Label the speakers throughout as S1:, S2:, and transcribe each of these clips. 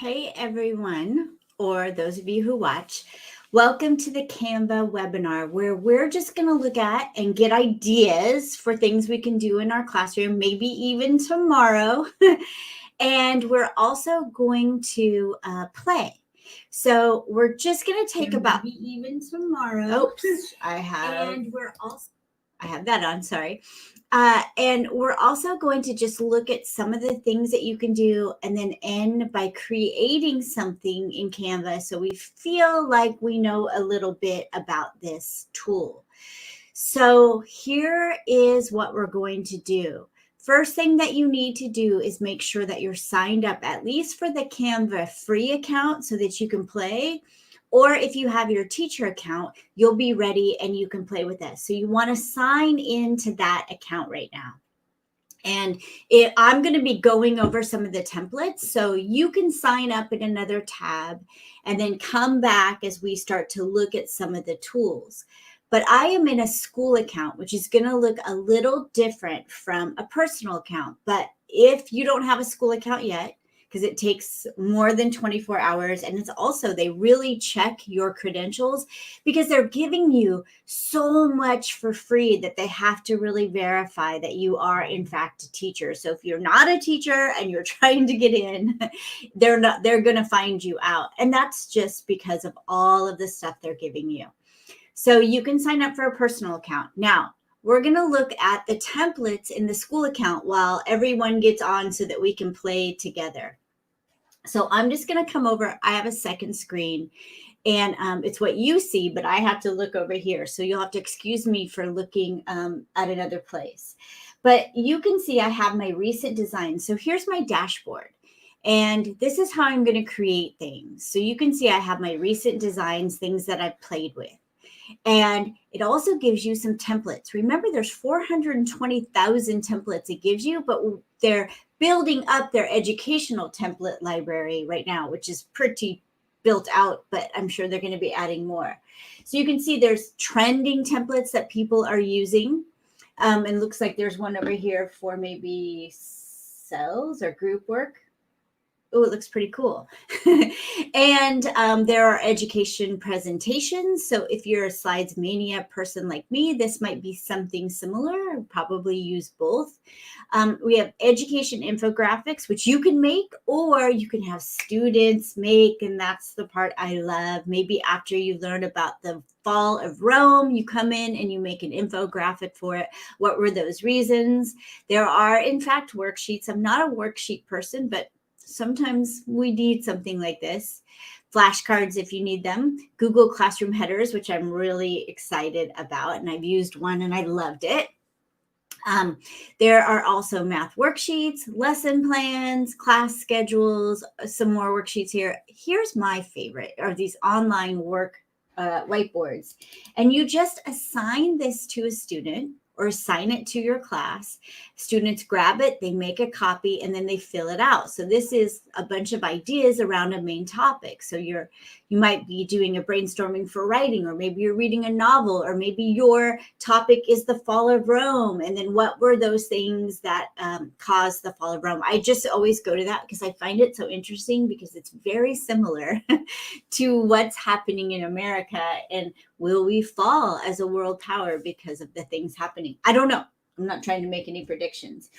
S1: Hey everyone, or those of you who watch, welcome to the Canva webinar where we're just going to look at and get ideas for things we can do in our classroom, maybe even tomorrow. And we're also going to play. So we're just going to take about maybe even tomorrow. Oops, I have that on, sorry. And we're also going to just look at some of the things that you can do and then end by creating something in Canva so we feel like we know a little bit about this tool. So here is what we're going to do. First thing that you need to do is make sure that you're signed up at least for the Canva free account so that you can play. Or if you have your teacher account, you'll be ready and you can play with us. So you want to sign into that account right now. And I'm going to be going over some of the templates. So you can sign up in another tab and then come back as we start to look at some of the tools. But I am in a school account, which is going to look a little different from a personal account. But if you don't have a school account yet, because it takes more than 24 hours. And it's also, they really check your credentials because they're giving you so much for free that they have to really verify that you are in fact a teacher. So if you're not a teacher and you're trying to get in, they're going to find you out. And that's just because of all of the stuff they're giving you. So you can sign up for a personal account. Now, we're going to look at the templates in the school account while everyone gets on so that we can play together. So I'm just going to come over. I have a second screen and it's what you see, but I have to look over here. So you'll have to excuse me for looking at another place. But you can see I have my recent designs. So here's my dashboard. And this is how I'm going to create things. So you can see I have my recent designs, things that I've played with. And it also gives you some templates. Remember, there's 420,000 templates it gives you, but they're building up their educational template library right now, which is pretty built out, but I'm sure they're going to be adding more. So you can see there's trending templates that people are using. And looks like there's one over here for maybe cells or group work. Oh, it looks pretty cool. And there are education presentations. So if you're a slides mania person like me, this might be something similar. I'll probably use both. We have education infographics, which you can make, or you can have students make. And that's the part I love. Maybe after you learn about the fall of Rome, you come in and you make an infographic for it. What were those reasons? There are, in fact, worksheets. I'm not a worksheet person, but sometimes we need something like this. Flashcards if you need them. Google Classroom headers, which I'm really excited about. And I've used one and I loved it. There are also math worksheets, lesson plans, class schedules, some more worksheets here. Here's my favorite, are these online work whiteboards. And you just assign this to a student or assign it to your class. Students grab it, they make a copy, and then they fill it out. So this is a bunch of ideas around a main topic. So you might be doing a brainstorming for writing, or maybe you're reading a novel, or maybe your topic is the fall of Rome. And then what were those things that caused the fall of Rome? I just always go to that because I find it so interesting because it's very similar to what's happening in America. And will we fall as a world power because of the things happening? I don't know. I'm not trying to make any predictions.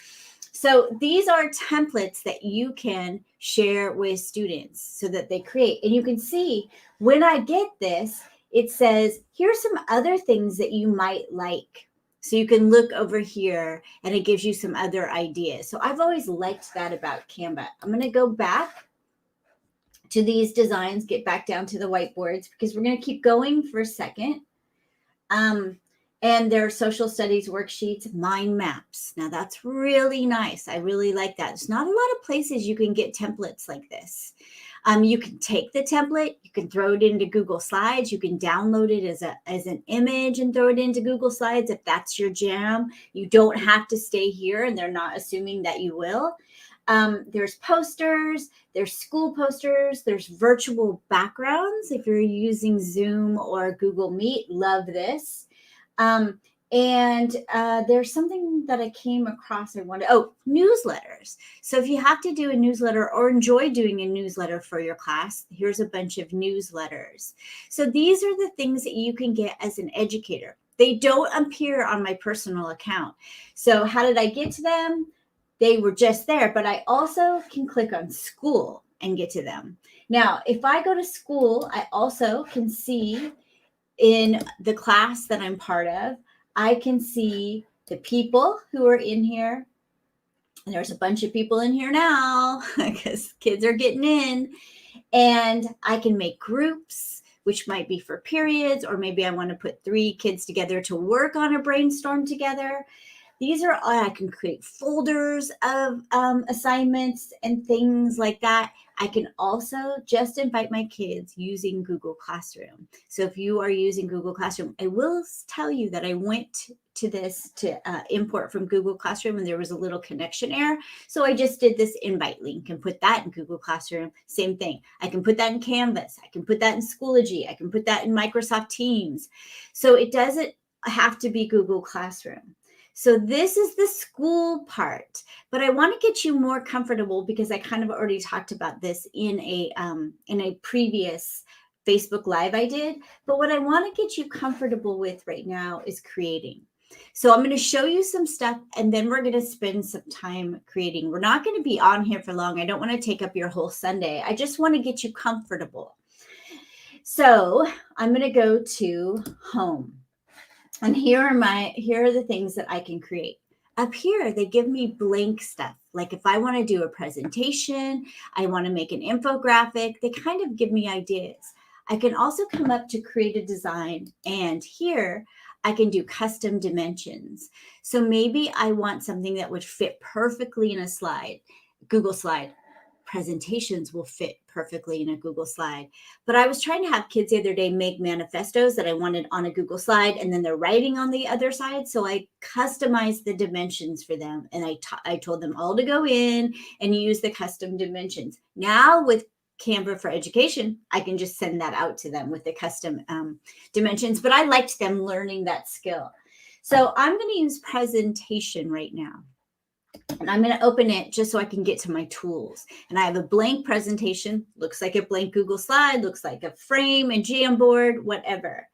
S1: So these are templates that you can share with students so that they create. And you can see when I get this, it says, here's some other things that you might like. So you can look over here and it gives you some other ideas. So I've always liked that about Canva. I'm going to go back to these designs, get back down to the whiteboards because we're going to keep going for a second. And there are social studies worksheets, mind maps. Now that's really nice. I really like that. There's not a lot of places you can get templates like this. You can take the template, you can throw it into Google Slides, you can download it as an image and throw it into Google Slides if that's your jam. You don't have to stay here, and they're not assuming that you will. There's posters, there's school posters, there's virtual backgrounds. If you're using Zoom or Google Meet, love this. And there's something that I came across. Newsletters. So if you have to do a newsletter or enjoy doing a newsletter for your class, here's a bunch of newsletters. So these are the things that you can get as an educator. They don't appear on my personal account. So how did I get to them? They were just there, but I also can click on school and get to them. Now, if I go to school, I also can see in the class that I'm part of, I can see the people who are in here. And there's a bunch of people in here now because kids are getting in. And I can make groups, which might be for periods, or maybe I want to put 3 kids together to work on a brainstorm together. These are, I can create folders of assignments and things like that. I can also just invite my kids using Google Classroom. So if you are using Google Classroom, I will tell you that I went to this to import from Google Classroom and there was a little connection error. So I just did this invite link and put that in Google Classroom. Same thing. I can put that in Canvas. I can put that in Schoology. I can put that in Microsoft Teams. So it doesn't have to be Google Classroom. So this is the school part, but I want to get you more comfortable because I kind of already talked about this in a previous Facebook Live I did. But what I want to get you comfortable with right now is creating. So I'm going to show you some stuff and then we're going to spend some time creating. We're not going to be on here for long. I don't want to take up your whole Sunday. I just want to get you comfortable. So I'm going to go to home. And here are the things that I can create. Up here, they give me blank stuff. Like if I want to do a presentation, I want to make an infographic, they kind of give me ideas. I can also come up to create a design. And here I can do custom dimensions. So maybe I want something that would fit perfectly in a slide, Google slide. Presentations will fit perfectly in a Google slide. But I was trying to have kids the other day make manifestos that I wanted on a Google slide, and then they're writing on the other side. So I customized the dimensions for them. And I told them all to go in and use the custom dimensions. Now with Canva for Education, I can just send that out to them with the custom dimensions. But I liked them learning that skill. So I'm going to use presentation right now. And I'm going to open it just so I can get to my tools. And I have a blank presentation, looks like a blank Google slide, looks like a frame and Jamboard, whatever.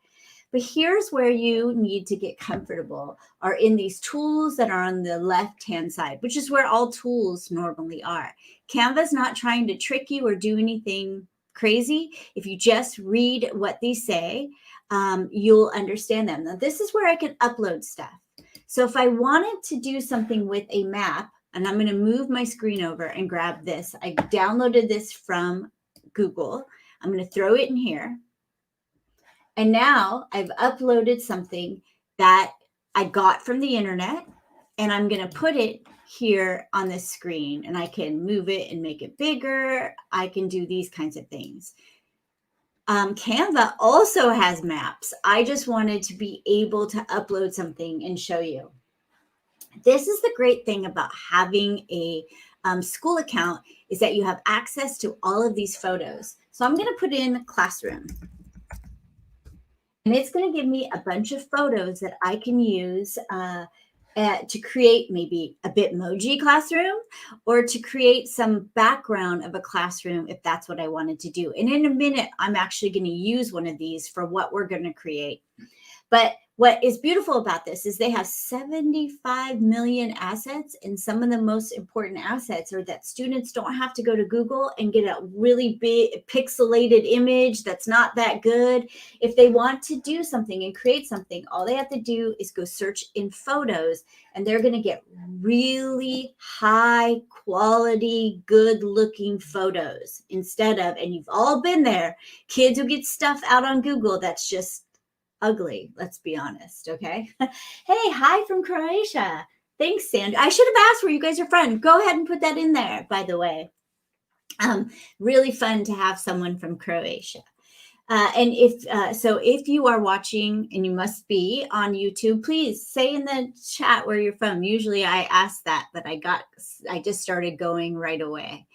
S1: But here's where you need to get comfortable, are in these tools that are on the left-hand side, which is where all tools normally are. Canva's not trying to trick you or do anything crazy. If you just read what these say, you'll understand them. Now, this is where I can upload stuff. So if I wanted to do something with a map, and I'm going to move my screen over and grab this. I downloaded this from Google. I'm going to throw it in here. And now I've uploaded something that I got from the internet, and I'm going to put it here on the screen. And I can move it and make it bigger. I can do these kinds of things. Canva also has maps. I just wanted to be able to upload something and show you. This is the great thing about having a school account, is that you have access to all of these photos. So I'm going to put in classroom. And it's going to give me a bunch of photos that I can use to create maybe a Bitmoji classroom, or to create some background of a classroom if that's what I wanted to do. And in a minute, I'm actually going to use one of these for what we're going to create. But what is beautiful about this is they have 75 million assets, and some of the most important assets are that students don't have to go to Google and get a really big pixelated image that's not that good. If they want to do something and create something, all they have to do is go search in photos, and they're going to get really high quality, good looking photos instead of, and you've all been there, kids who get stuff out on Google that's just ugly, let's be honest, okay? Hey, hi from Croatia. Thanks, Sandra. I should have asked where you guys are from. Go ahead and put that in there, by the way. Really fun to have someone from Croatia. And if you are watching, and you must be on YouTube, please say in the chat where you're from. Usually I ask that, but I just started going right away.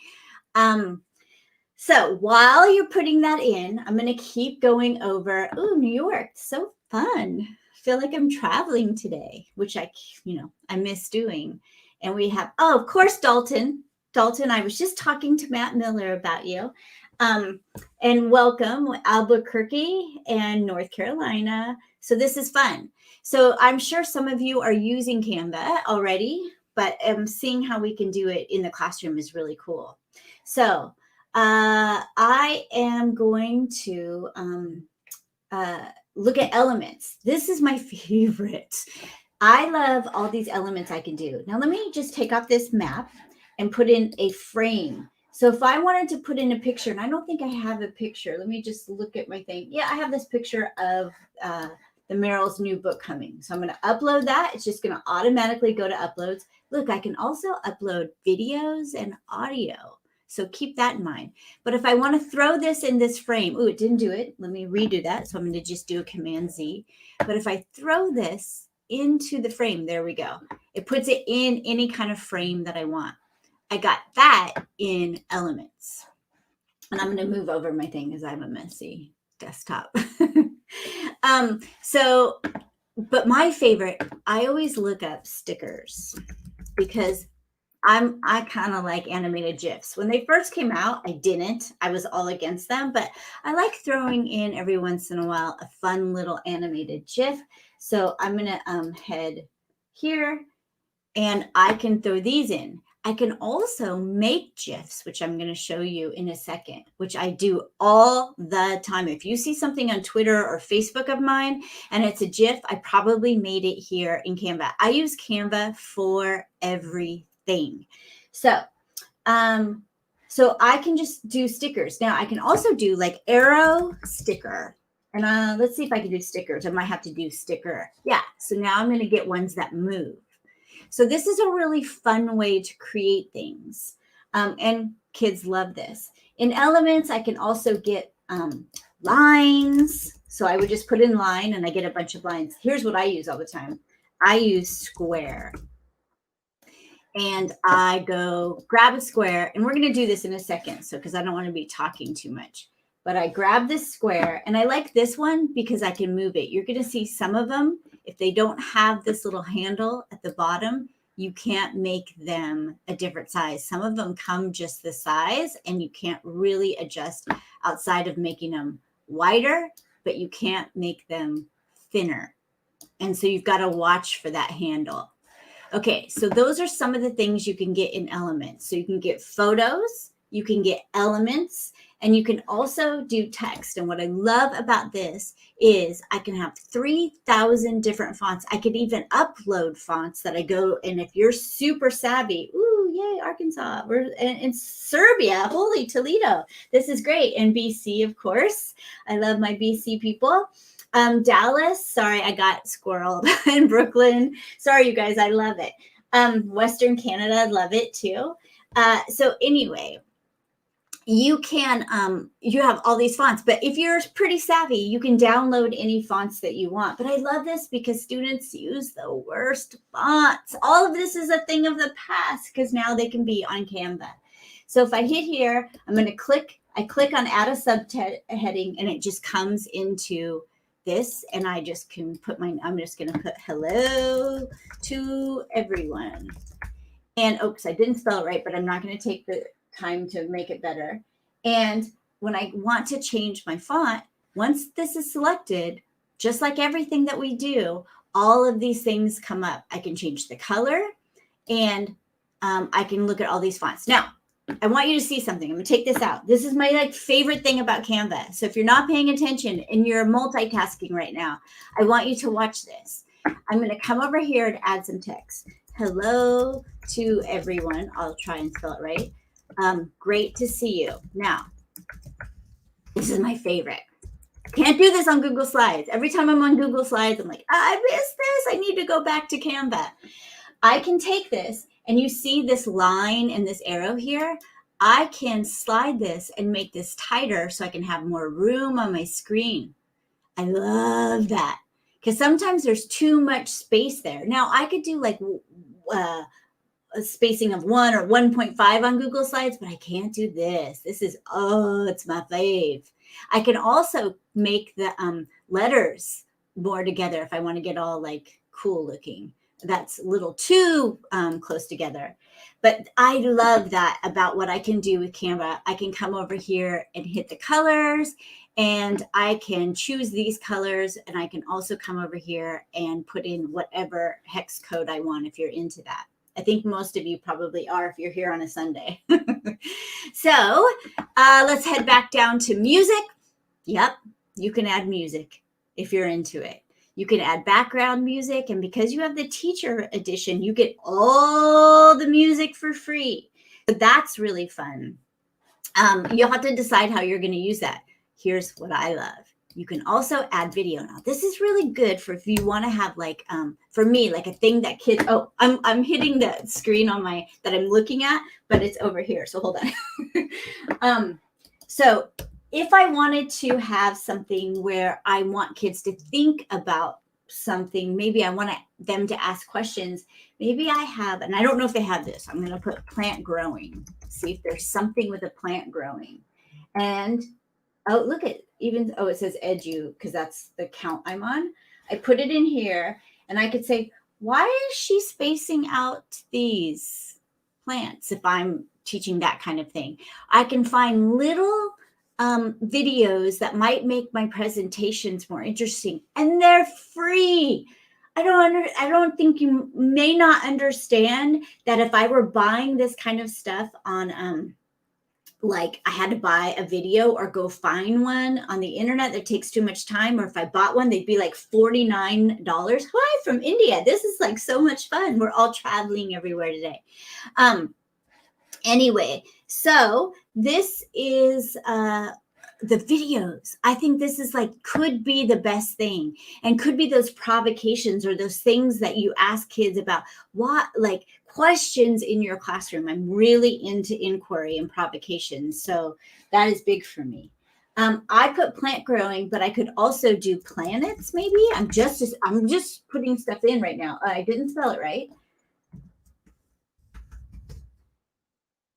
S1: So while you're putting that in, I'm going to keep going over, New York, so fun. feel like I'm traveling today, which I miss doing. And we have, oh, of course, Dalton. Dalton, I was just talking to Matt Miller about you. And welcome, Albuquerque and North Carolina. So this is fun. So I'm sure some of you are using Canva already, but seeing how we can do it in the classroom is really cool. So I am going to look at elements. This is my favorite. I love all these elements I can do. Now let me just take off this map and put in a frame. So if I wanted to put in a picture, and I don't think I have a picture. Let me just look at my thing. Yeah, I have this picture of the Merrill's new book coming. So I'm going to upload that. It's just going to automatically go to uploads. Look, I can also upload videos and audio. So keep that in mind. But if I want to throw this in this frame, ooh, it didn't do it. Let me redo that. So I'm going to just do a Command Z. But if I throw this into the frame, there we go. It puts it in any kind of frame that I want. I got that in Elements. And I'm going to move over my thing because I have a messy desktop. But my favorite, I always look up stickers because I kind of like animated GIFs. When they first came out, I didn't. I was all against them, but I like throwing in every once in a while a fun little animated GIF. So I'm going to head here and I can throw these in. I can also make GIFs, which I'm going to show you in a second, which I do all the time. If you see something on Twitter or Facebook of mine and it's a GIF, I probably made it here in Canva. I use Canva for everything. So I can just do stickers. Now I can also do like arrow sticker. And let's see if I can do stickers. I might have to do sticker. Yeah. So now I'm going to get ones that move. So this is a really fun way to create things. And kids love this. In Elements, I can also get lines. So I would just put in line and I get a bunch of lines. Here's what I use all the time. I use square. And I go grab a square. And we're going to do this in a second. So because I don't want to be talking too much. But I grab this square. And I like this one because I can move it. You're going to see some of them. If they don't have this little handle at the bottom, you can't make them a different size. Some of them come just the size and you can't really adjust outside of making them wider, but you can't make them thinner. And so you've got to watch for that handle. Okay, so those are some of the things you can get in Elements. So you can get photos, you can get elements, and you can also do text. And what I love about this is I can have 3,000 different fonts. I could even upload fonts that I go, and if you're super savvy, ooh, yay, Arkansas. We're in Serbia, holy Toledo. This is great. And BC, of course. I love my BC people. Dallas, sorry, I got squirreled. In Brooklyn. Sorry, you guys, I love it. Western Canada, love it too. So anyway, you can, you have all these fonts, but if you're pretty savvy, you can download any fonts that you want. But I love this because students use the worst fonts. All of this is a thing of the past because now they can be on Canva. So if I hit here, I'm going to click, I click on add a subheading and it just comes into this, and I just can put I'm just going to put hello to everyone. And oops, I didn't spell it right, but I'm not going to take the time to make it better. And when I want to change my font, once this is selected, just like everything that we do, all of these things come up. I can change the color and I can look at all these fonts. Now, I want you to see something. I'm going to take this out. This is my favorite thing about Canva. So if you're not paying attention and you're multitasking right now, I want you to watch this. I'm going to come over here and add some text. Hello to everyone. I'll try and spell it right. Great to see you. Now, this is my favorite. Can't do this on Google Slides. Every time I'm on Google Slides, I'm like, I missed this. I need to go back to Canva. I can take this, and you see this line and this arrow here. I can slide this and make this tighter so I can have more room on my screen. I love that because sometimes there's too much space there. Now, I could do like a spacing of 1 or 1.5 on Google Slides, but I can't do this. This is, oh, it's my fave. I can also make the letters more together if I want to get all like cool looking. That's a little too close together. But I love that about what I can do with Canva. I can come over here and hit the colors, and I can choose these colors, and I can also come over here and put in whatever hex code I want if you're into that. I think most of you probably are if you're here on a Sunday. So let's head back down to music. Yep, you can add music if you're into it. You can add background music, and because you have the teacher edition, you get all the music for free. So that's really fun. You'll have to decide how you're going to use that. Here's what I love. You can also add video. Now, this is really good for if you want to have like, for me, like a thing that kids, oh, I'm hitting the screen on my, that I'm looking at, but it's over here. So hold on. So if I wanted to have something where I want kids to think about something, maybe I want them to ask questions. Maybe I have, and I don't know if they have this. I'm going to put plant growing. See if there's something with a plant growing. And oh, look at even, oh, it says edu because that's the count I'm on. I put it in here and I could say, why is she spacing out these plants if I'm teaching that kind of thing? I can find little videos that might make my presentations more interesting, and they're free. I don't think you may not understand that if I were buying this kind of stuff on like I had to buy a video or go find one on the internet that takes too much time, or if I bought one, they'd be like $49. Hi from India. This is like so much fun. We're all traveling everywhere today. Anyway, so this is the videos. I think this is like, could be the best thing, and could be those provocations or those things that you ask kids about what, like questions in your classroom. I'm really into inquiry and provocation. So that is big for me. I put plant growing, but I could also do planets. Maybe I'm just putting stuff in right now. I didn't spell it right.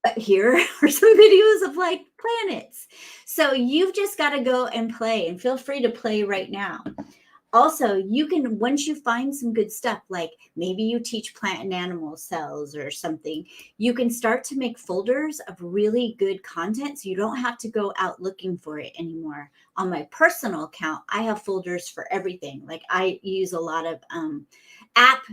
S1: But here are some videos of like planets. So you've just got to go and play, and feel free to play right now. Also, you can, once you find some good stuff, like maybe you teach plant and animal cells or something, you can start to make folders of really good content so you don't have to go out looking for it anymore. On my personal account, I have folders for everything. Like I use a lot of app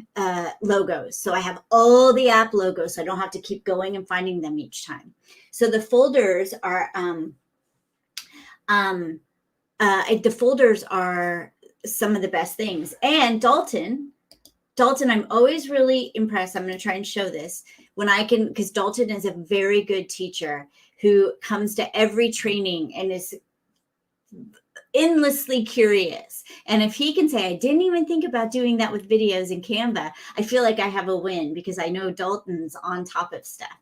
S1: logos. So I have all the app logos, so I don't have to keep going and finding them each time. So the folders are some of the best things. And Dalton, I'm always really impressed. I'm going to try and show this when I can, because Dalton is a very good teacher who comes to every training and is endlessly curious. And if he can say, I didn't even think about doing that with videos in Canva, I feel like I have a win because I know Dalton's on top of stuff.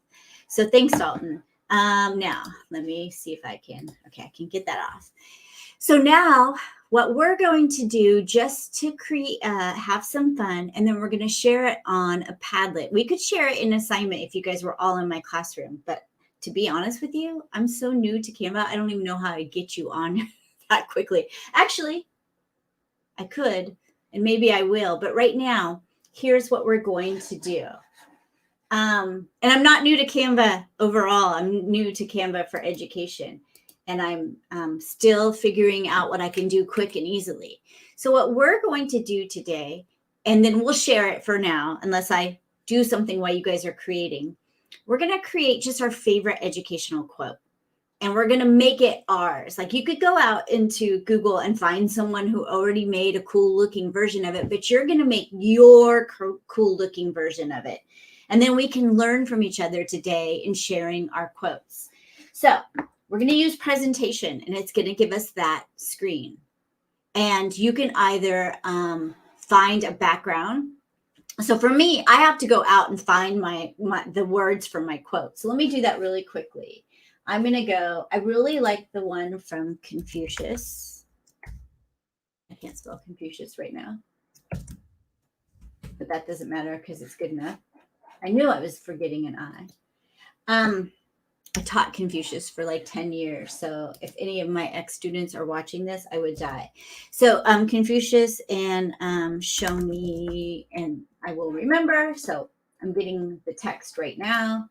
S1: So thanks, Dalton. Now, let me see if I can. Okay, I can get that off. So now what we're going to do, just to create, have some fun, and then we're going to share it on a Padlet. We could share it in assignment if you guys were all in my classroom. But to be honest with you, I'm so new to Canva, I don't even know how I get you on that quickly. Actually, I could, and maybe I will. But right now, here's what we're going to do. And I'm not new to Canva overall. I'm new to Canva for education. And I'm still figuring out what I can do quick and easily. So what we're going to do today, and then we'll share it for now, unless I do something while you guys are creating. We're going to create just our favorite educational quote. And we're going to make it ours. Like you could go out into Google and find someone who already made a cool looking version of it, but you're going to make your cool looking version of it. And then we can learn from each other today in sharing our quotes. So we're going to use presentation, and it's going to give us that screen. And you can either find a background. So for me, I have to go out and find the words for my quote. So let me do that really quickly. I'm going to go, I really like the one from Confucius. I can't spell Confucius right now, but that doesn't matter because it's good enough. I knew I was forgetting an I. I taught Confucius for like 10 years. So if any of my ex-students are watching this, I would die. So Confucius and show me and I will remember. So I'm getting the text right now.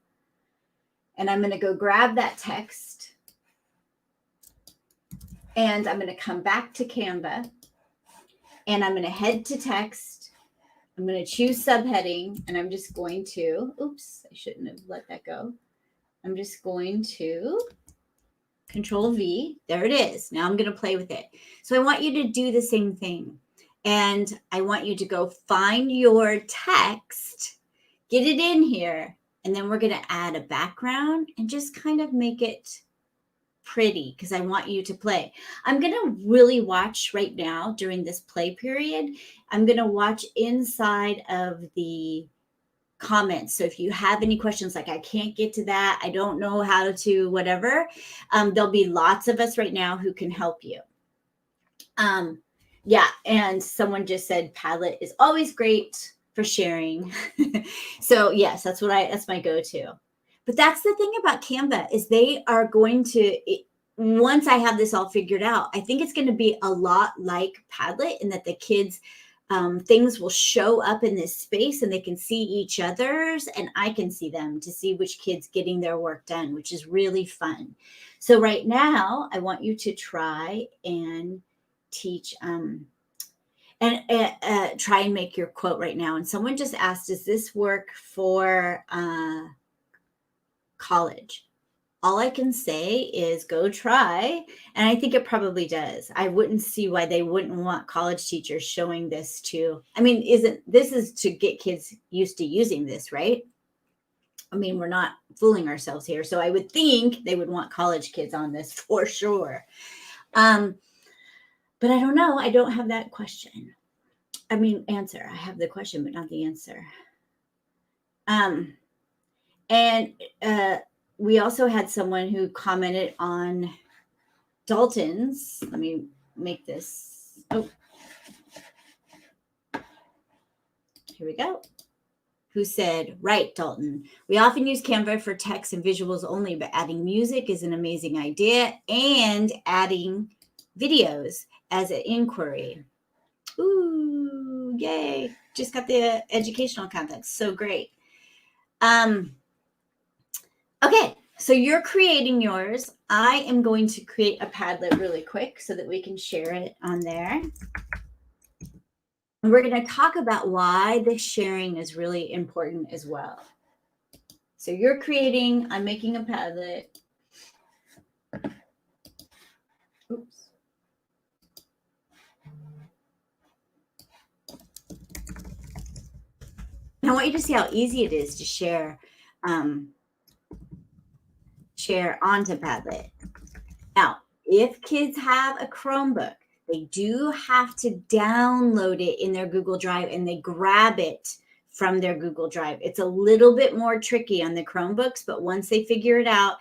S1: And I'm going to go grab that text. And I'm going to come back to Canva. And I'm going to head to text. I'm going to choose subheading. And I'm just going to, oops, I shouldn't have let that go. I'm just going to Control V. There it is. Now I'm going to play with it. So I want you to do the same thing. And I want you to go find your text, get it in here, and then we're going to add a background and just kind of make it pretty because I want you to play. I'm going to really watch right now during this play period. I'm going to watch inside of the comments. So if you have any questions, like I can't get to that, I don't know how to, whatever, there'll be lots of us right now who can help you. Yeah. And someone just said Padlet is always great for sharing. So yes, that's my go-to. But that's the thing about Canva is they are going to, once I have this all figured out, I think it's going to be a lot like Padlet in that the kids, things will show up in this space and they can see each other's and I can see them to see which kid's getting their work done, which is really fun. So right now I want you to try and teach and try and make your quote right now. And someone just asked, does this work for college? All I can say is go try. And I think it probably does. I wouldn't see why they wouldn't want college teachers showing this to, I mean, this is to get kids used to using this, right? I mean, we're not fooling ourselves here. So I would think they would want college kids on this for sure. But I don't know. I don't have that question. I mean, answer. I have the question, but not the answer. We also had someone who commented on Dalton's. Let me make this. Oh, here we go. Who said, right, Dalton. We often use Canva for text and visuals only, but adding music is an amazing idea and adding videos as an inquiry. Ooh, yay. Just got the educational content. So great. Okay, so you're creating yours. I am going to create a Padlet really quick so that we can share it on there. And we're going to talk about why the sharing is really important as well. So you're creating, I'm making a Padlet. Oops. I want you to see how easy it is to share onto Padlet. Now, if kids have a Chromebook, they do have to download it in their Google Drive and they grab it from their Google Drive. It's a little bit more tricky on the Chromebooks, but once they figure it out,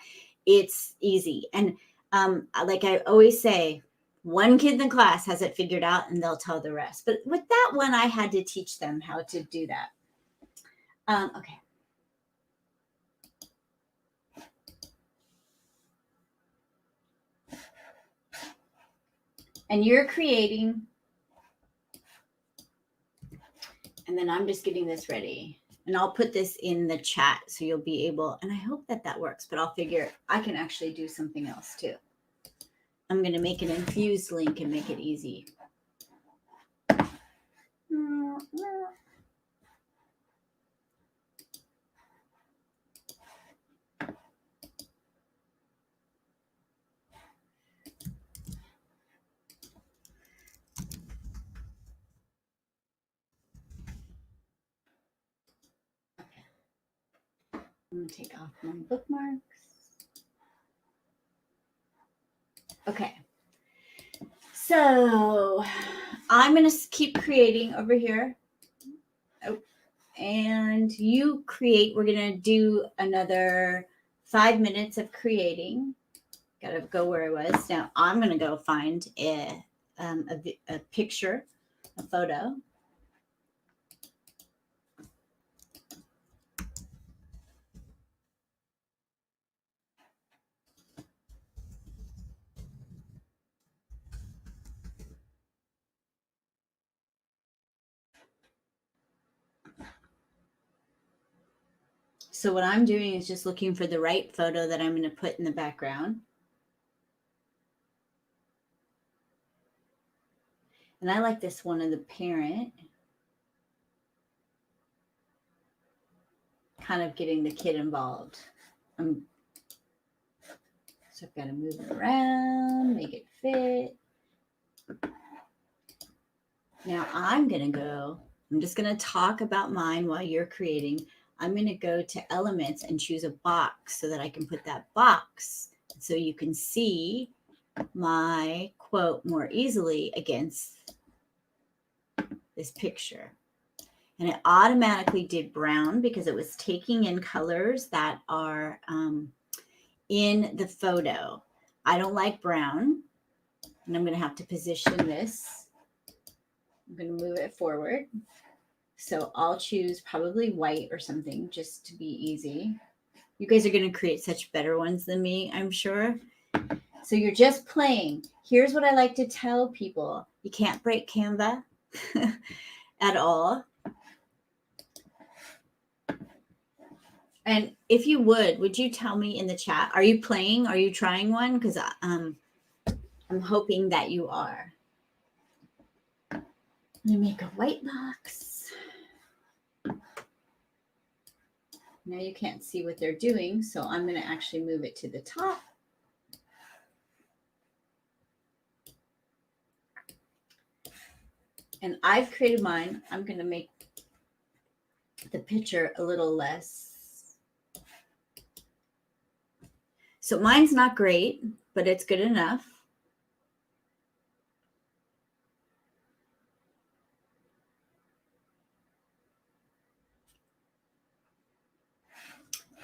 S1: it's easy. And like I always say, one kid in the class has it figured out and they'll tell the rest. But with that one, I had to teach them how to do that. Okay. And you're creating, and then I'm just getting this ready. And I'll put this in the chat so you'll be able, and I hope that that works, but I'll figure I can actually do something else too. I'm going to make an infused link and make it easy. I'm going to take off my bookmarks. Okay. So I'm going to keep creating over here. Oh, and you create. We're going to do another 5 minutes of creating. Got to go where I was. Now I'm going to go find a picture, a photo. So what I'm doing is just looking for the right photo that I'm going to put in the background. And I like this one of the parent. Kind of getting the kid involved. So I've got to move it around, make it fit. Now I'm just going to talk about mine while you're creating. I'm going to go to elements and choose a box so that I can put that box so you can see my quote more easily against this picture. And it automatically did brown because it was taking in colors that are in the photo. I don't like brown, and I'm going to have to position this. I'm going to move it forward. So I'll choose probably white or something just to be easy. You guys are going to create such better ones than me, I'm sure. So you're just playing. Here's what I like to tell people. You can't break Canva at all. And if you would you tell me in the chat, are you playing? Are you trying one? Because I'm hoping that you are. Let me make a white box. Now you can't see what they're doing, so I'm going to actually move it to the top. And I've created mine. I'm going to make the picture a little less. So mine's not great, but it's good enough.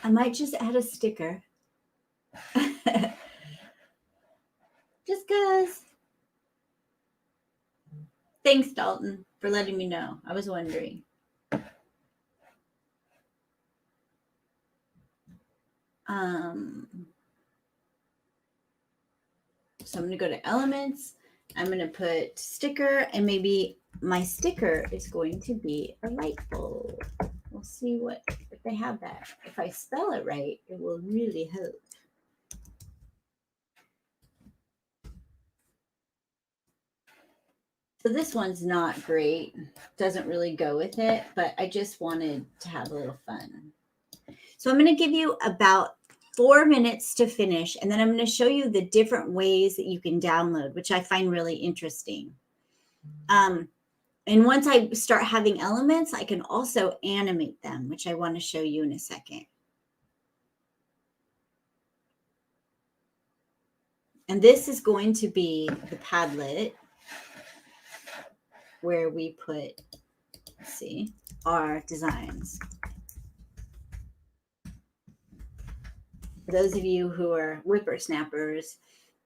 S1: I might just add a sticker. Just because. Thanks, Dalton, for letting me know. I was wondering. So I'm going to go to elements. I'm going to put sticker, and maybe my sticker is going to be a light bulb. We'll see if they have that. If I spell it right, it will really help. So this one's not great. Doesn't really go with it, but I just wanted to have a little fun. So I'm going to give you about 4 minutes to finish, and then I'm going to show you the different ways that you can download, which I find really interesting. And once I start having elements, I can also animate them, which I want to show you in a second. And this is going to be the Padlet where we put, let's see, our designs. For those of you who are whippersnappers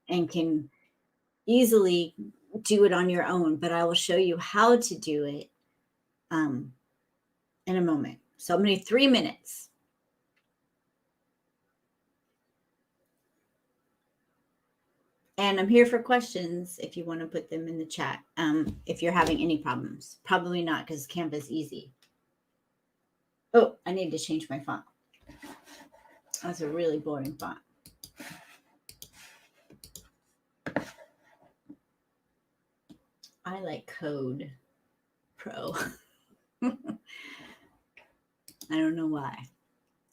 S1: and can easily do it on your own, but I will show you how to do it in a moment. So I'm going to need 3 minutes. And I'm here for questions if you want to put them in the chat. If you're having any problems. Probably not, because Canva is easy. Oh, I need to change my font. That's a really boring font. I like Code Pro. I don't know why.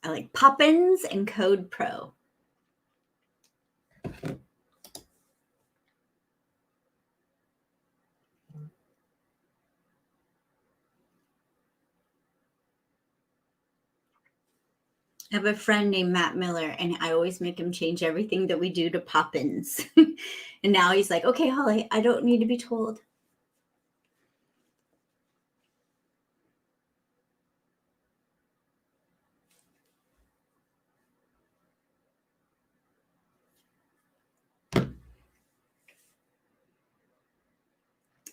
S1: I like Poppins and Code Pro. I have a friend named Matt Miller, and I always make him change everything that we do to Poppins. And now he's like, okay, Holly, I don't need to be told.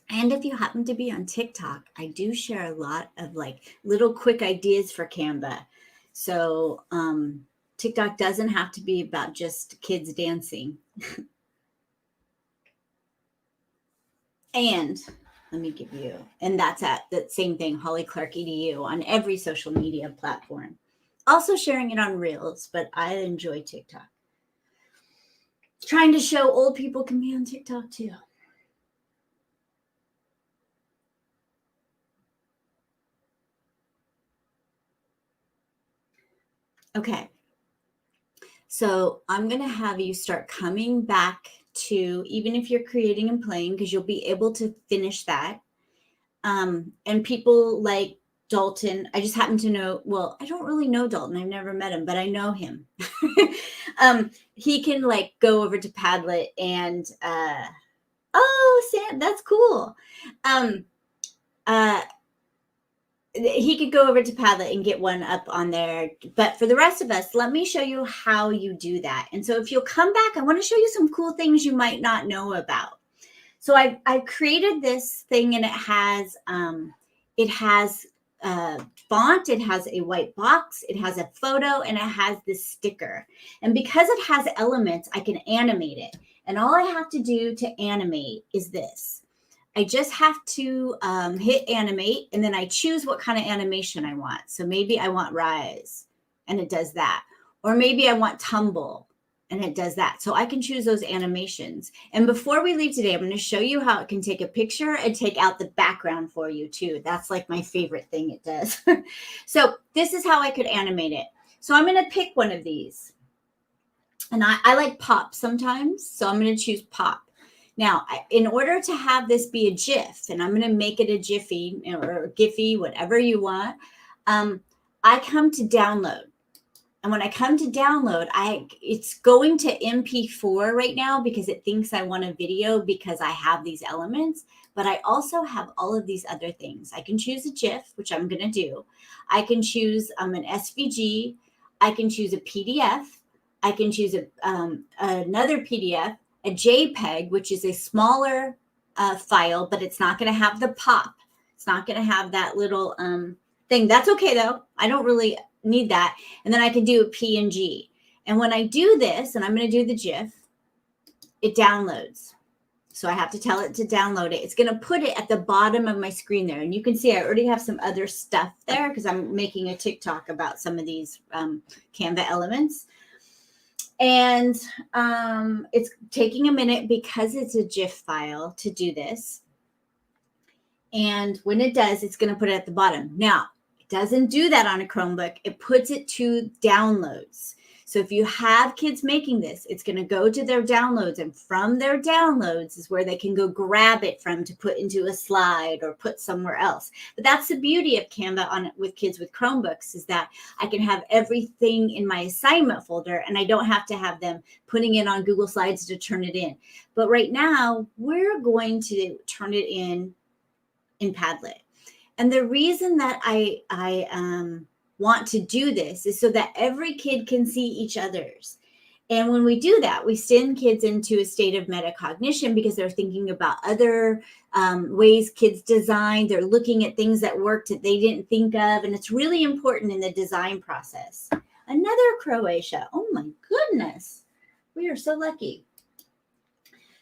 S1: And if you happen to be on TikTok, I do share a lot of like little quick ideas for Canva. So TikTok doesn't have to be about just kids dancing. And let me give you, and that's at that same thing, Holly Clark EDU on every social media platform. Also sharing it on Reels, but I enjoy TikTok. Trying to show old people can be on TikTok too. Okay. So I'm going to have you start coming back to, even if you're creating and playing, because you'll be able to finish that. And people like Dalton, I just happen to know, well, I don't really know Dalton. I've never met him, but I know him. He can like go over to Padlet and, oh, Sam, that's cool. He could go over to Padlet and get one up on there. But for the rest of us, let me show you how you do that. And so if you'll come back, I want to show you some cool things you might not know about. So I've created this thing, and it has font, it has a white box, it has a photo, and it has this sticker. And because it has elements, I can animate it. And all I have to do to animate is this. I just have to hit animate, and then I choose what kind of animation I want. So maybe I want rise, and it does that. Or maybe I want tumble, and it does that. So I can choose those animations. And before we leave today, I'm going to show you how it can take a picture and take out the background for you too. That's like my favorite thing it does. So this is how I could animate it. So I'm going to pick one of these. And I like pop sometimes, so I'm going to choose pop. Now, in order to have this be a GIF, and I'm going to make it a Jiffy or Giphy, whatever you want, I come to download. And when I come to download, it's going to MP4 right now because it thinks I want a video because I have these elements. But I also have all of these other things. I can choose a GIF, which I'm going to do. I can choose an SVG. I can choose a PDF. I can choose another PDF. A JPEG, which is a smaller file, but it's not going to have the pop. It's not going to have that little thing. That's okay, though. I don't really need that. And then I can do a PNG. And when I do this, and I'm going to do the GIF, it downloads. So I have to tell it to download it. It's going to put it at the bottom of my screen there. And you can see I already have some other stuff there because I'm making a TikTok about some of these Canva elements. And it's taking a minute because it's a GIF file to do this. And when it does, it's going to put it at the bottom. Now, it doesn't do that on a Chromebook. It puts it to downloads. So if you have kids making this, it's going to go to their downloads. And from their downloads is where they can go grab it from to put into a slide or put somewhere else. But that's the beauty of Canva with kids with Chromebooks, is that I can have everything in my assignment folder, and I don't have to have them putting it on Google Slides to turn it in. But right now, we're going to turn it in Padlet. And the reason that I want to do this is so that every kid can see each other's. And when we do that, we send kids into a state of metacognition because they're thinking about other ways kids design. They're looking at things that worked that they didn't think of. And it's really important in the design process. Another Croatia. Oh my goodness. We are so lucky.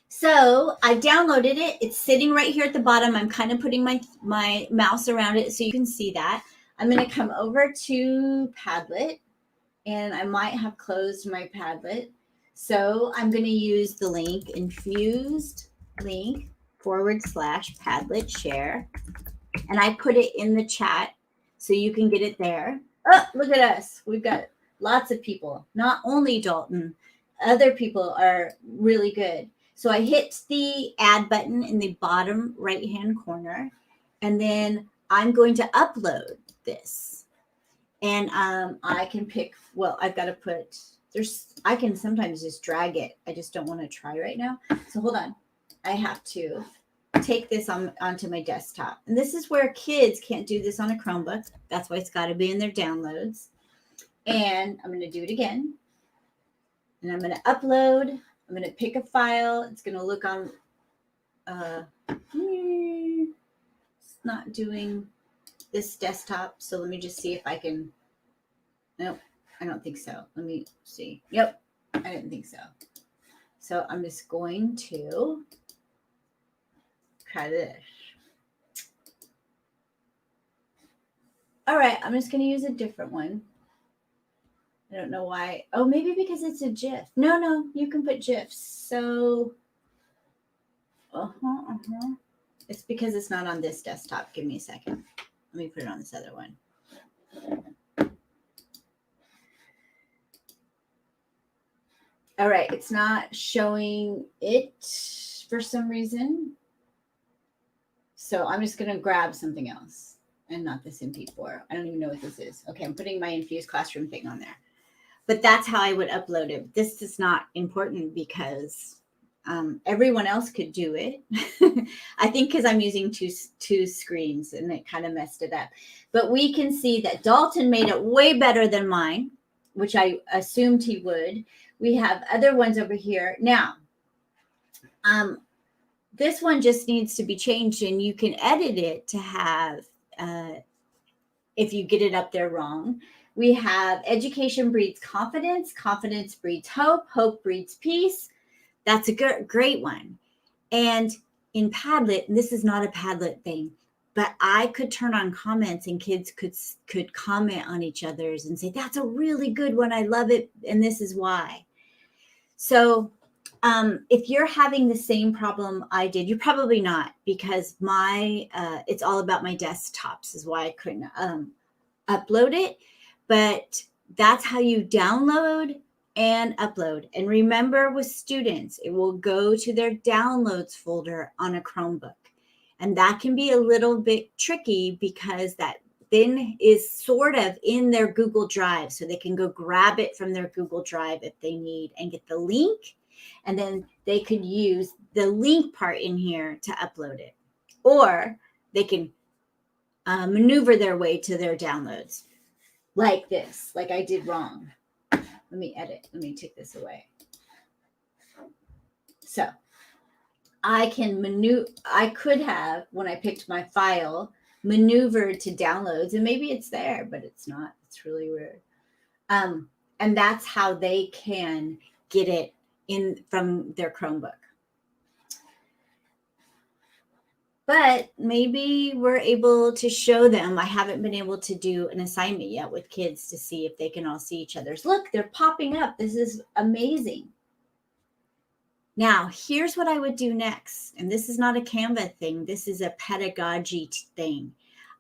S1: So I downloaded it. It's sitting right here at the bottom. I'm kind of putting my mouse around it so you can see that. I'm going to come over to Padlet, and I might have closed my Padlet. So I'm going to use the link, infused link /Padlet share. And I put it in the chat so you can get it there. Oh, look at us. We've got lots of people. Not only Dalton, other people are really good. So I hit the add button in the bottom right-hand corner, and then I'm going to upload this. And I can pick, well, I've got to put, I can sometimes just drag it. I just don't want to try right now. So hold on. I have to take this onto my desktop. And this is where kids can't do this on a Chromebook. That's why it's got to be in their downloads. And I'm going to do it again. And I'm going to upload. I'm going to pick a file. It's going to look on, it's not doing this desktop. So let me just see if I can, nope, I don't think so. Let me see. Yep, I didn't think so. So I'm just going to try this. All right, I'm just going to use a different one. I don't know why. Oh, maybe because it's a GIF. No, you can put GIFs. So, it's because it's not on this desktop. Give me a second. Let me put it on this other one. All right, it's not showing it for some reason. So I'm just going to grab something else and not this MP4. I don't even know what this is. Okay, I'm putting my Infused Classroom thing on there. But that's how I would upload it. This is not important because everyone else could do it. I think because I'm using two screens and it kind of messed it up. But we can see that Dalton made it way better than mine, which I assumed he would. We have other ones over here. Now, this one just needs to be changed, and you can edit it to have, if you get it up there wrong. We have education breeds confidence, confidence breeds hope, hope breeds peace. That's a great one. And in Padlet, and this is not a Padlet thing, but I could turn on comments and kids could comment on each other's and say, that's a really good one. I love it. And this is why. So if you're having the same problem I did, you're probably not, because it's all about my desktops is why I couldn't upload it. But that's how you download and upload. And remember, with students, it will go to their downloads folder on a Chromebook. And that can be a little bit tricky because that then is sort of in their Google Drive. So they can go grab it from their Google Drive if they need and get the link. And then they could use the link part in here to upload it. Or they can maneuver their way to their downloads like this, like I did wrong. Let me edit. Let me take this away. So I could have, when I picked my file, maneuvered to downloads, and maybe it's there, but it's not. It's really weird. And that's how they can get it in from their Chromebook. But maybe we're able to show them. I haven't been able to do an assignment yet with kids to see if they can all see each other's. Look, they're popping up. This is amazing. Now, here's what I would do next. And this is not a Canva thing. This is a pedagogy thing.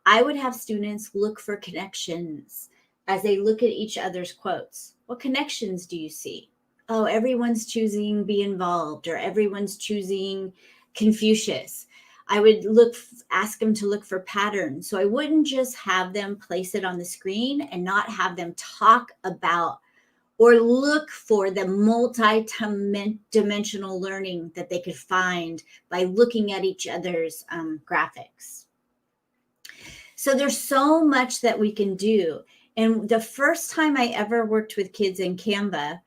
S1: I would have students look for connections as they look at each other's quotes. What connections do you see? Oh, everyone's choosing be involved, or everyone's choosing Confucius. I would ask them to look for patterns. So I wouldn't just have them place it on the screen and not have them talk about or look for the multi-dimensional learning that they could find by looking at each other's graphics. So there's so much that we can do. And the first time I ever worked with kids in Canva,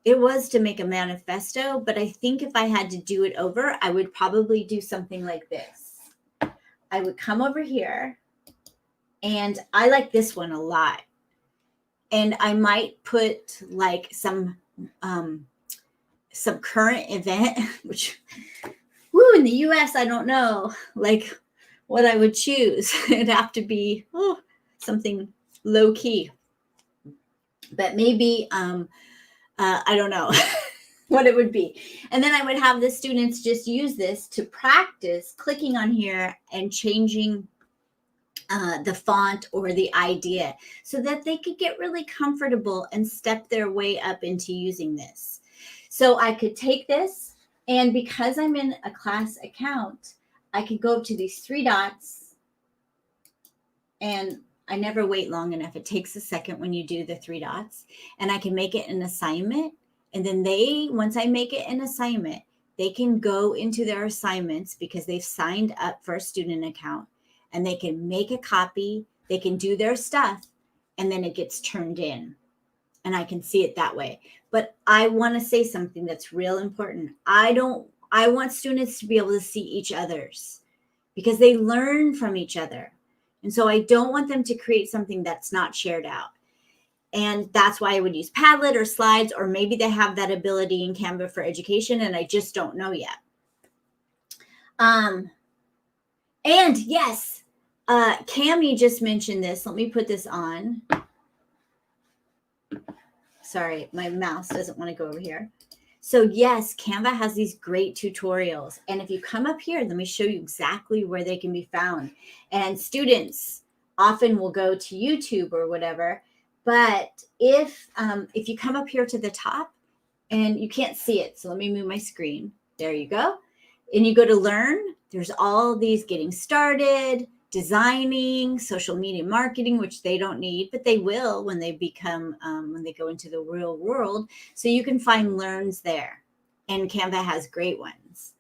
S1: it was to make a manifesto, but I think if I had to do it over, I would probably do something like this. I would come over here, and I like this one a lot. And I might put like some current event, which, in the US, I don't know, like what I would choose. It'd have to be something low key, but maybe, I don't know what it would be. And then I would have the students just use this to practice clicking on here and changing the font or the idea so that they could get really comfortable and step their way up into using this. So I could take this, and because I'm in a class account, I could go up to these three dots, and I never wait long enough. It takes a second when you do the three dots, and I can make it an assignment. And then once I make it an assignment, they can go into their assignments because they've signed up for a student account, and they can make a copy. They can do their stuff, and then it gets turned in, and I can see it that way. But I want to say something that's real important. I want students to be able to see each other's because they learn from each other. And so I don't want them to create something that's not shared out. And that's why I would use Padlet or slides, or maybe they have that ability in Canva for Education, and I just don't know yet. And yes, Cami just mentioned this. Let me put this on. Sorry, my mouse doesn't want to go over here. So yes, Canva has these great tutorials. And if you come up here, let me show you exactly where they can be found. And students often will go to YouTube or whatever. But if you come up here to the top, and you can't see it, so let me move my screen. There you go. And you go to learn. There's all these getting started, designing, social media marketing, which they don't need, but they will when they become, when they go into the real world. So you can find learns there. And Canva has great ones.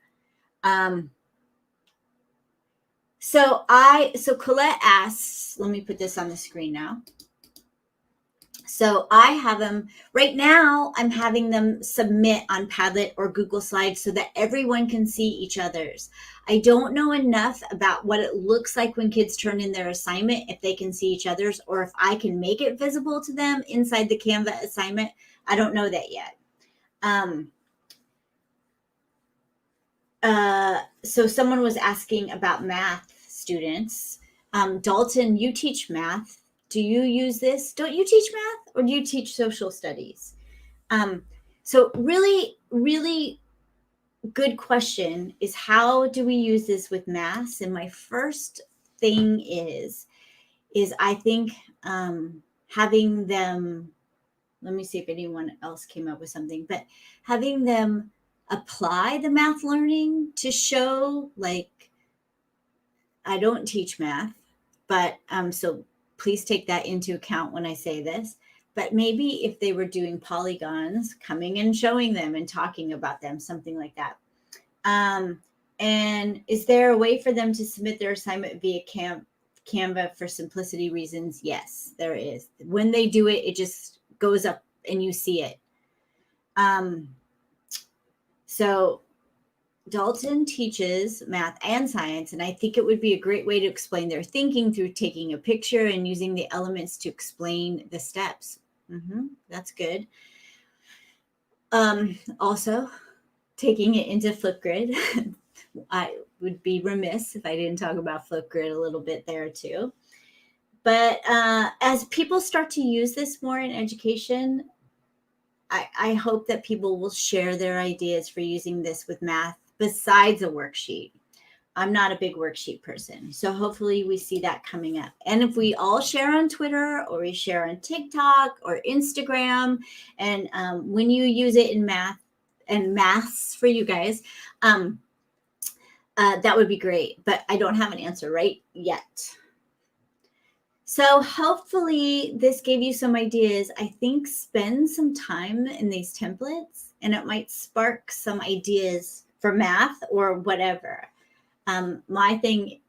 S1: So Colette asks, let me put this on the screen now. So I have them right now. I'm having them submit on Padlet or Google Slides so that everyone can see each other's. I don't know enough about what it looks like when kids turn in their assignment, if they can see each other's, or if I can make it visible to them inside the Canva assignment. I don't know that yet. So someone was asking about math students. Dalton, you teach math. Do you use this? Don't you teach math, or do you teach social studies? So really, really good question is, how do we use this with math? And my first thing is I think having them, let me see if anyone else came up with something, but having them apply the math learning to show, like, I don't teach math, but so please take that into account when I say this. But maybe if they were doing polygons, coming and showing them and talking about them, something like that. And is there a way for them to submit their assignment via Canva for simplicity reasons? Yes, there is. When they do it, it just goes up and you see it. So Dalton teaches math and science, and I think it would be a great way to explain their thinking through taking a picture and using the elements to explain the steps. That's good. Also, taking it into Flipgrid. I would be remiss if I didn't talk about Flipgrid a little bit there too. But as people start to use this more in education, I hope that people will share their ideas for using this with math besides a worksheet. I'm not a big worksheet person, so hopefully we see that coming up. And if we all share on Twitter, or we share on TikTok or Instagram, and when you use it in math and maths for you guys, that would be great. But I don't have an answer right yet. So hopefully this gave you some ideas. I think spend some time in these templates, and it might spark some ideas for math or whatever. My thing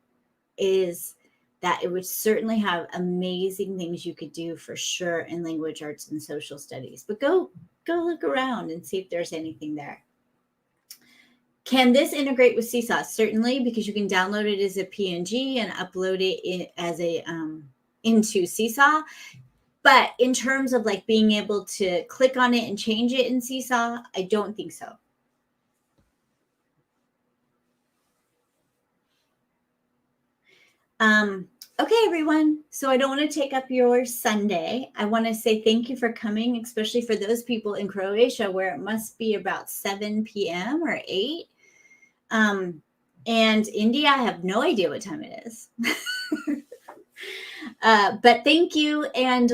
S1: is that it would certainly have amazing things you could do for sure in language arts and social studies. But go look around and see if there's anything there. Can this integrate with Seesaw? Certainly, because you can download it as a PNG and upload it as a into Seesaw. But in terms of like being able to click on it and change it in Seesaw, I don't think so. Okay, everyone. So I don't want to take up your Sunday. I want to say thank you for coming, especially for those people in Croatia where it must be about 7 p.m. or 8. And India, I have no idea what time it is. But thank you, and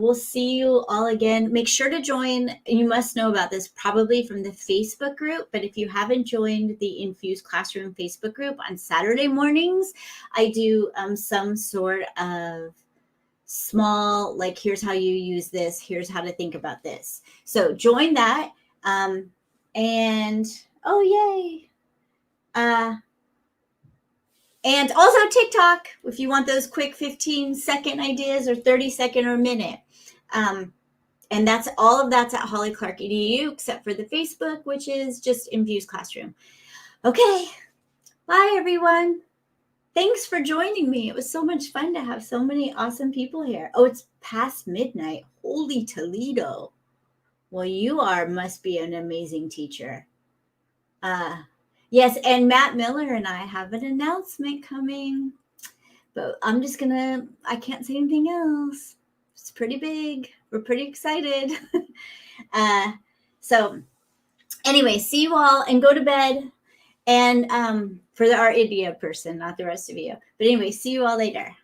S1: we'll see you all again. Make sure to join. You must know about this probably from the Facebook group, but if you haven't joined the Infused Classroom Facebook group, on Saturday mornings, I do some sort of small, like, here's how you use this, here's how to think about this. So join that. And oh, yay. And also TikTok, if you want those quick 15-second ideas, or 30-second or a minute. And that's all of that's at Holly Clark EDU, except for the Facebook, which is just Infused Classroom. Okay, bye everyone. Thanks for joining me. It was so much fun to have so many awesome people here. Oh, it's past midnight. Holy Toledo. Well, you must be an amazing teacher. Yes, and Matt Miller and I have an announcement coming, but I can't say anything else. It's pretty big. we're pretty excited. So anyway, see you all and go to bed. And for our India person, not the rest of you. But anyway, see you all later.